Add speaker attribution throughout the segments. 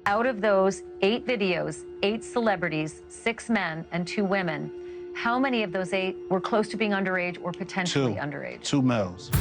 Speaker 1: Out of those 8 videos, 8 celebrities, 6 men and 2 women, how many of those 8 were close to being underage or potentially underage?
Speaker 2: 2 males.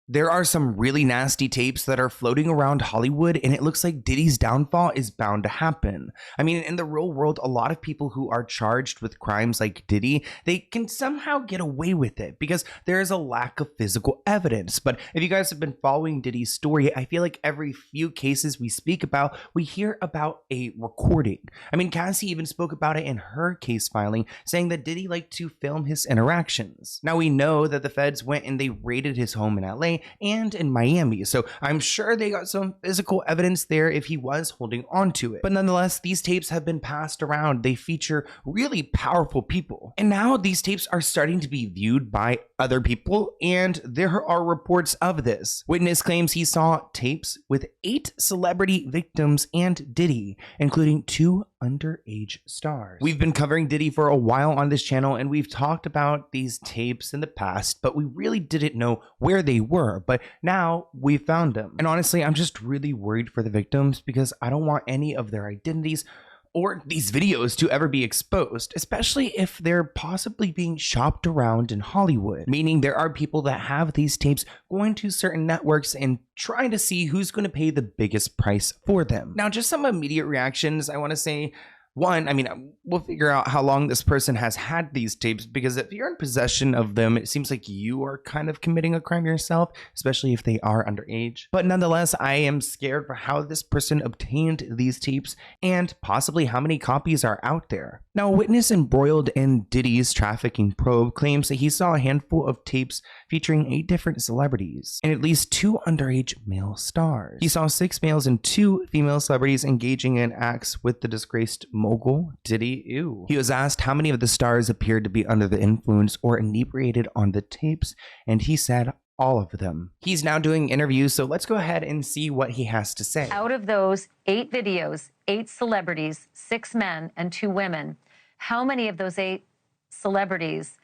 Speaker 3: There are some really nasty tapes that are floating around Hollywood, and it looks like Diddy's downfall is bound to happen. I mean, in the real world, a lot of people who are charged with crimes like Diddy, they can somehow get away with it because there is a lack of physical evidence. But if you guys have been following Diddy's story, I feel like every few cases we speak about, we hear about a recording. I mean, Cassie even spoke about it in her case filing, saying that Diddy liked to film his interactions. Now, we know that the feds went and they raided his home in LA and in Miami, so I'm sure they got some physical evidence there if he was holding on to it. But nonetheless, these tapes have been passed around. They feature really powerful people, and now these tapes are starting to be viewed by other people, and there are reports of this. Witness claims he saw tapes with 8 celebrity victims and Diddy, including 2 underage stars. We've been covering Diddy for a while on this channel, and we've talked about these tapes in the past, but we really didn't know where they were. But now we found them. And honestly, I'm just really worried for the victims because I don't want any of their identities or these videos to ever be exposed, especially if they're possibly being shopped around in Hollywood, meaning there are people that have these tapes going to certain networks and trying to see who's going to pay the biggest price for them. Now, just some immediate reactions. I want to say, one, I mean, we'll figure out how long this person has had these tapes, because if you're in possession of them, it seems like you are kind of committing a crime yourself, especially if they are underage. But nonetheless, I am scared for how this person obtained these tapes and possibly how many copies are out there. Now, a witness embroiled in Diddy's trafficking probe claims that he saw a handful of tapes featuring 8 different celebrities and at least 2 underage male stars. He saw 6 males and 2 female celebrities engaging in acts with the disgraced mogul Diddy. Ew. He was asked how many of the stars appeared to be under the influence or inebriated on the tapes, and he said all of them. He's now doing interviews, so let's go ahead and see what he has to say.
Speaker 1: Out of those 8 videos, 8 celebrities, 6 men and 2 women, how many of those 8 celebrities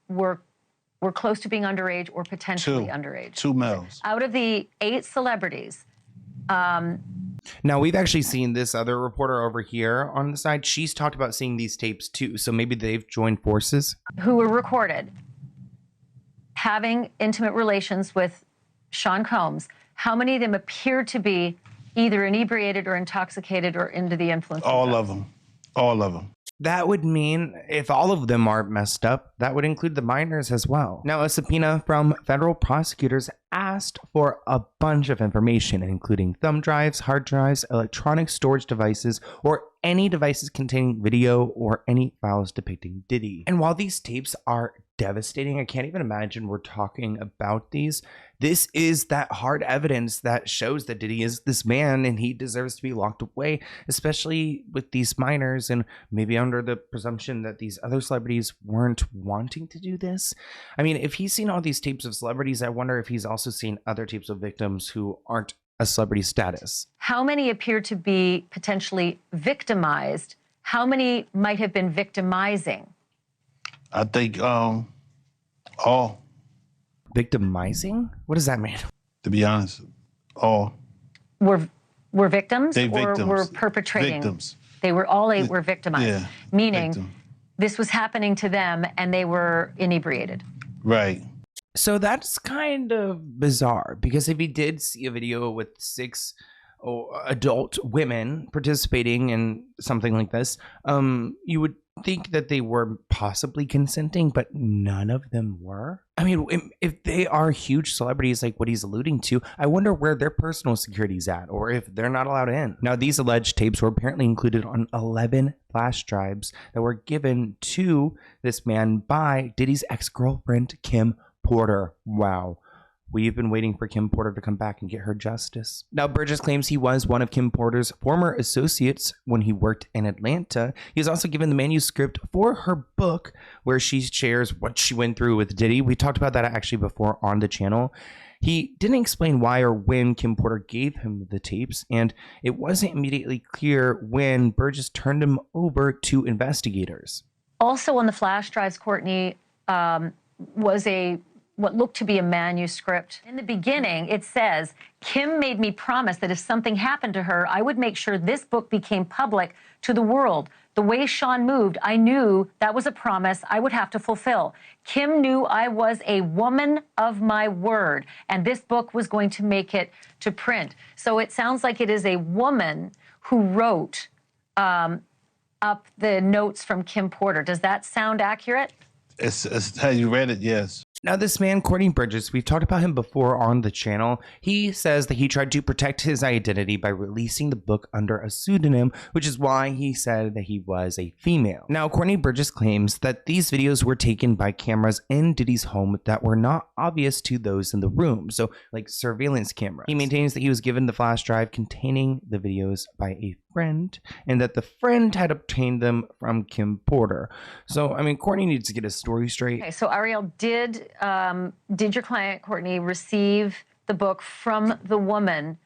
Speaker 1: were close to being underage or potentially underage?
Speaker 2: 2 males.
Speaker 1: Out of the 8 celebrities,
Speaker 3: now, we've actually seen this other reporter over here on the side. She's talked about seeing these tapes too, so maybe they've joined forces.
Speaker 1: Who were recorded having intimate relations with Sean Combs, how many of them appeared to be either inebriated or intoxicated or under the influence?
Speaker 2: All of them. All of them.
Speaker 3: That would mean if all of them are messed up, that would include the minors as well. Now, a subpoena from federal prosecutors asked for a bunch of information, including thumb drives, hard drives, electronic storage devices, or any devices containing video or any files depicting Diddy. And while these tapes are devastating, I can't even imagine we're talking about these. This is that hard evidence that shows that Diddy is this man and he deserves to be locked away, especially with these minors and maybe under the presumption that these other celebrities weren't wanting to do this. I mean, if he's seen all these tapes of celebrities, I wonder if he's also seen other tapes of victims who aren't a celebrity status. How
Speaker 1: many appear to be potentially victimized? How many might have been victimizing?
Speaker 2: I think all.
Speaker 3: Victimizing? What does that mean?
Speaker 2: To be honest, all.
Speaker 1: Were victims
Speaker 2: They
Speaker 1: or
Speaker 2: victims.
Speaker 1: were perpetrating?
Speaker 2: Victims.
Speaker 1: They were all 8 were victimized,
Speaker 2: Yeah,
Speaker 1: meaning
Speaker 2: victim.
Speaker 1: this was happening to them and they were inebriated.
Speaker 2: Right.
Speaker 3: So that's kind of bizarre, because if he did see a video with 6 adult women participating in something like this, you would think that they were possibly consenting, but none of them were. I mean, if they are huge celebrities like what he's alluding to, I wonder where their personal security's at, or if they're not allowed in. Now, these alleged tapes were apparently included on 11 flash drives that were given to this man by Diddy's ex-girlfriend, Kim Porter. Wow. We've been waiting for Kim Porter to come back and get her justice. Now, Burgess claims he was one of Kim Porter's former associates when he worked in Atlanta. He was also given the manuscript for her book where she shares what she went through with Diddy. We talked about that actually before on the channel. He didn't explain why or when Kim Porter gave him the tapes, and it wasn't immediately clear when Burgess turned him over to investigators.
Speaker 1: Also on the flash drives, Courtney, was a what looked to be a manuscript. In the beginning, it says, Kim made me promise that if something happened to her, I would make sure this book became public to the world. The way Sean moved, I knew that was a promise I would have to fulfill. Kim knew I was a woman of my word, and this book was going to make it to print. So it sounds like it is a woman who wrote up the notes from Kim Porter. Does that sound accurate?
Speaker 2: It's how you read it, yes.
Speaker 3: Now, this man, Courtney Bridges, we've talked about him before on the channel. He says that he tried to protect his identity by releasing the book under a pseudonym, which is why he said that he was a female. Now, Courtney Bridges claims that these videos were taken by cameras in Diddy's home that were not obvious to those in the room, so like surveillance cameras. He maintains that he was given the flash drive containing the videos by a friend, and that the friend had obtained them from Kim Porter. So, I mean, Courtney needs to get his story straight.
Speaker 1: Okay, so Ariel, did your client, Courtney, receive the book from the woman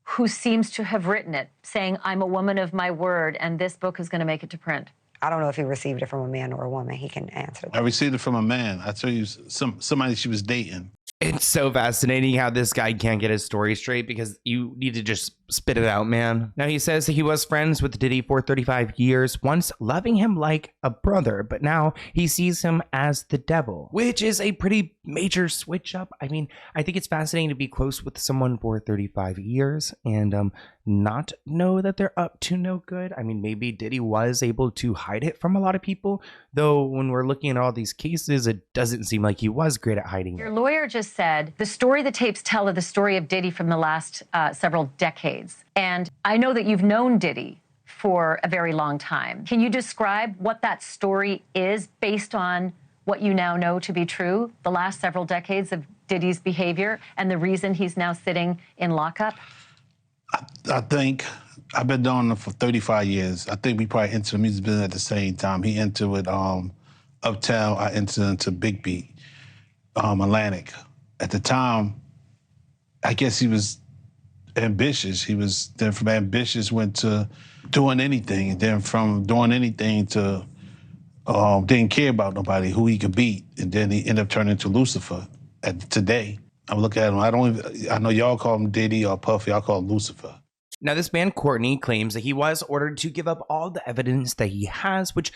Speaker 1: who seems to have written it, saying, I'm a woman of my word, and this book is going to make it to print?
Speaker 4: I don't know if he received it from a man or a woman. He can answer that.
Speaker 2: I received it from a man. I tell you, somebody she was dating.
Speaker 3: It's so fascinating how this guy can't get his story straight because you need to just spit it out, man. Now, he says that he was friends with Diddy for 35 years, once loving him like a brother, but now he sees him as the devil, which is a pretty major switch up. I mean, I think it's fascinating to be close with someone for 35 years and not know that they're up to no good. I mean, maybe Diddy was able to hide it from a lot of people, though when we're looking at all these cases, it doesn't seem like he was great at hiding
Speaker 1: Your
Speaker 3: it.
Speaker 1: lawyer just said the story the tapes tell are the story of Diddy from the last several decades. And I know that you've known Diddy for a very long time. Can you describe what that story is based on what you now know to be true, the last several decades of Diddy's behavior and the reason he's now sitting in lockup?
Speaker 2: I think I've been doing it for 35 years. I think we probably entered the music business at the same time. He entered with Uptown. I entered into Big Beat, Atlantic. At the time, I guess he was ambitious. He was then from ambitious went to doing anything, and then from doing anything to didn't care about nobody, who he could beat, and then he ended up turning into Lucifer. Today, I look at him. I know y'all call him Diddy or Puffy. I call him Lucifer.
Speaker 3: Now, this man, Courtney, claims that he was ordered to give up all the evidence that he has, which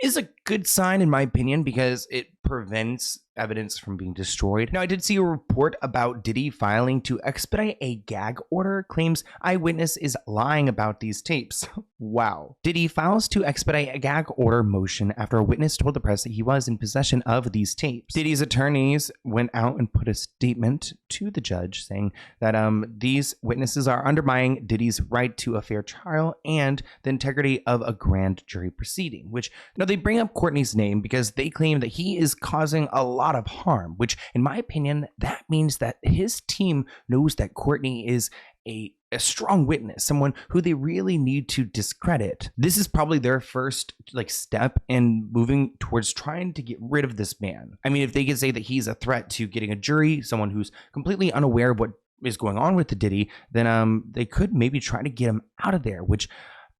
Speaker 3: is a good sign, in my opinion, because it prevents evidence from being destroyed. Now, I did see a report about Diddy filing to expedite a gag order, claims eyewitness is lying about these tapes. Wow. Diddy files to expedite a gag order motion after a witness told the press that he was in possession of these tapes. Diddy's attorneys went out and put a statement to the judge saying that these witnesses are undermining Diddy's right to a fair trial and the integrity of a grand jury proceeding, which, now they bring up Courtney's name because they claim that he is causing a lot of harm, which in my opinion, that means that his team knows that Courtney is a strong witness, someone who they really need to discredit. This is probably their first step in moving towards trying to get rid of this man. I mean, if they could say that he's a threat to getting a jury, someone who's completely unaware of what is going on with the Diddy, then they could maybe try to get him out of there, which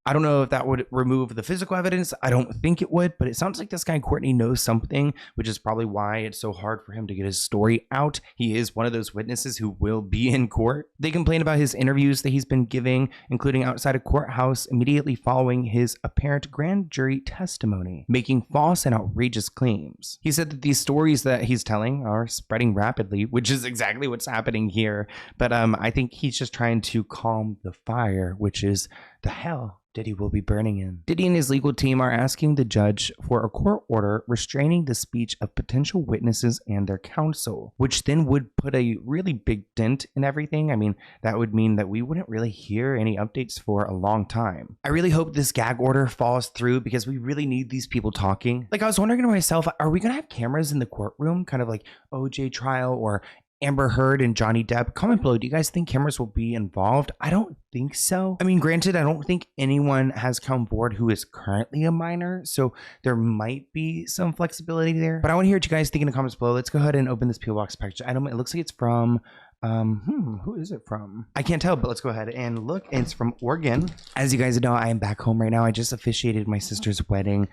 Speaker 3: I don't know if that would remove the physical evidence. I don't think it would, but it sounds like this guy Courtney knows something, which is probably why it's so hard for him to get his story out. He is one of those witnesses who will be in court. They complain about his interviews that he's been giving, including outside a courthouse immediately following his apparent grand jury testimony, making false and outrageous claims. He said that these stories that he's telling are spreading rapidly, which is exactly what's happening here. But I think he's just trying to calm the fire, which is the hell Diddy will be burning in. Diddy and his legal team are asking the judge for a court order restraining the speech of potential witnesses and their counsel, which then would put a really big dent in everything. I mean, that would mean that we wouldn't really hear any updates for a long time. I really hope this gag order falls through because we really need these people talking. I was wondering to myself, are we gonna have cameras in the courtroom, kind of like OJ trial or Amber Heard and Johnny Depp? Comment below. Do you guys think cameras will be involved? I don't think so. I mean, granted, I don't think anyone has come forward who is currently a minor, so there might be some flexibility there. But I want to hear what you guys think in the comments below. Let's go ahead and open this P.O. Box package item. It looks like it's from who is it from? I can't tell, but let's go ahead and look. It's from Oregon. As you guys know, I am back home right now. I just officiated my sister's wedding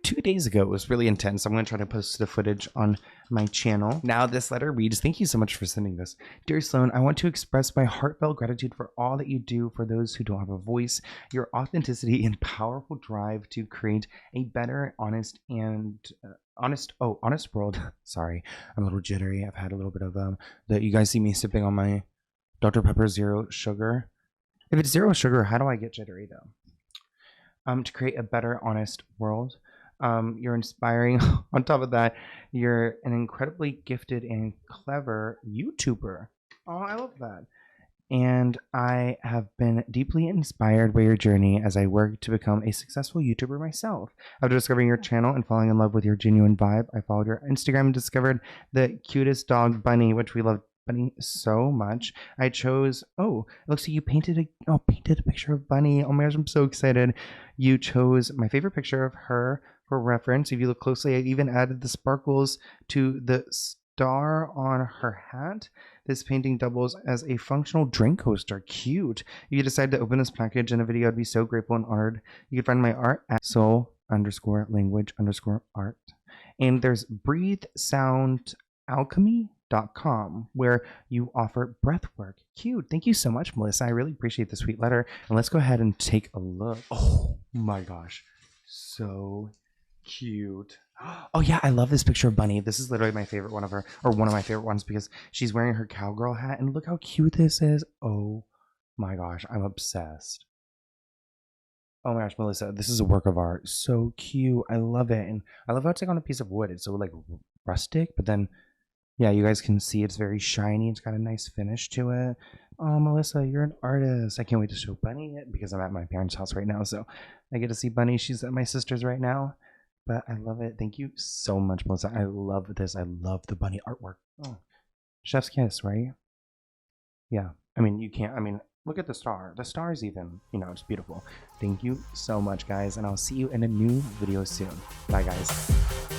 Speaker 3: 2 days ago. It was really intense. I'm going to try to post the footage on my channel. Now this letter reads, thank you so much for sending this. Dear Sloan, I want to express my heartfelt gratitude for all that you do for those who don't have a voice, your authenticity and powerful drive to create a better, honest world. Sorry, I'm a little jittery. I've had a little bit of that. You guys see me sipping on my Dr. Pepper Zero Sugar. If it's zero sugar, how do I get jittery though? To create a better, honest world. You're inspiring. On top of that, you're an incredibly gifted and clever YouTuber. Oh, I love that. And I have been deeply inspired by your journey as I work to become a successful YouTuber myself. After discovering your channel and falling in love with your genuine vibe, I followed your Instagram and discovered the cutest dog, Bunny, which we love Bunny so much. I chose, oh, it looks like you painted a picture of Bunny. Oh my gosh, I'm so excited. You chose my favorite picture of her for reference. If you look closely, I even added the sparkles to the star on her hat. This painting doubles as a functional drink coaster. Cute. If you decide to open this package in a video, I'd be so grateful and honored. You can find my art at soul_language_art. And there's breathesoundalchemy.com, where you offer breath work. Cute. Thank you so much, Melissa. I really appreciate the sweet letter. And let's go ahead and take a look. Oh my gosh. So cute. Oh yeah, I love this picture of Bunny. This is literally my favorite one of her, or one of my favorite ones, because she's wearing her cowgirl hat, and look how cute this is. Oh my gosh, I'm obsessed. Oh my gosh, Melissa, this is a work of art. So cute. I love it. And I love how it's like on a piece of wood. It's so like rustic, but then yeah, you guys can see it's very shiny. It's got a nice finish to it. Oh, Melissa, you're an artist. I can't wait to show Bunny it because I'm at my parents' house right now. So I get to see Bunny. She's at my sister's right now. But I love it. Thank you so much, Melissa. I love this. I love the Bunny artwork. Oh, chef's kiss, right? Yeah. I mean, you can't. I mean, look at the star. The star is even, it's beautiful. Thank you so much, guys. And I'll see you in a new video soon. Bye, guys.